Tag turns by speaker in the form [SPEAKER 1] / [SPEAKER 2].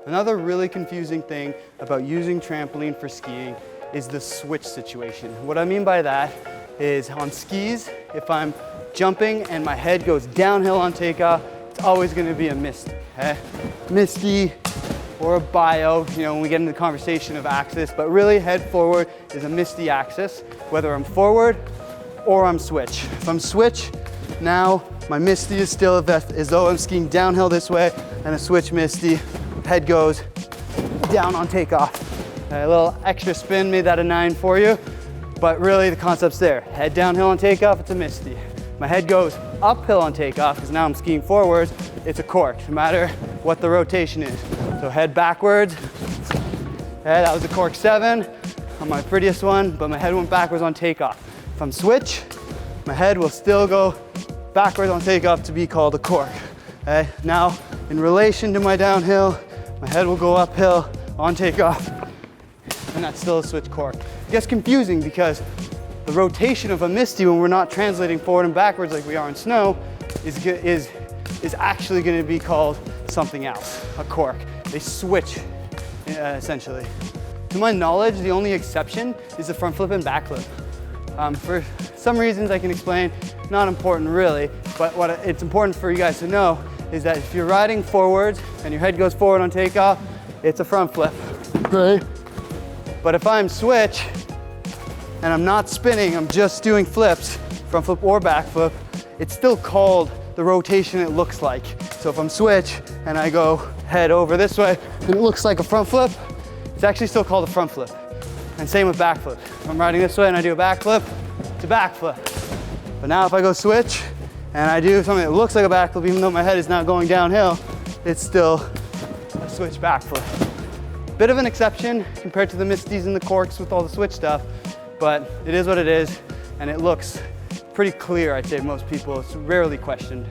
[SPEAKER 1] Another really confusing thing about using trampoline for skiing is the switch situation. What I mean by that is on skis, if I'm jumping and my head goes downhill on takeoff, it's always gonna be a misty, okay? Misty or a bio, you know, when we get into the conversation of axis, but really head forward is a misty axis, whether I'm forward or I'm switch. If I'm switch, now my misty is still as though I'm skiing downhill this way, and a switch misty, head goes down on takeoff. A little extra spin made that a 9 for you, but really the concept's there. Head downhill on takeoff, it's a misty. My head goes uphill on takeoff, because now I'm skiing forwards, it's a cork, no matter what the rotation is. So head backwards, that was a cork 7 on my prettiest one, but my head went backwards on takeoff. If I'm switch, my head will still go backwards on takeoff to be called a cork. Okay? Now, in relation to my downhill, my head will go uphill on takeoff, and that's still a switch cork. It gets confusing because the rotation of a misty when we're not translating forward and backwards like we are in snow is actually going to be called something else, a cork. They switch, essentially. To my knowledge, the only exception is the front flip and back flip. For some reasons I can explain, not important really, but what it's important for you guys to know is that if you're riding forwards and your head goes forward on takeoff, it's a front flip. Right. But if I'm switch and I'm not spinning, I'm just doing flips, front flip or back flip, it's still called the rotation it looks like. So if I'm switch and I go head over this way and it looks like a front flip, it's actually still called a front flip. And same with back flip. If I'm riding this way and I do a back flip, it's a back flip. But now if I go switch and I do something that looks like a back flip, even though my head is not going downhill, it's still a switch back flip. Bit of an exception compared to the misties and the corks with all the switch stuff, but it is what it is, and it looks pretty clear, I'd say, most people. It's rarely questioned.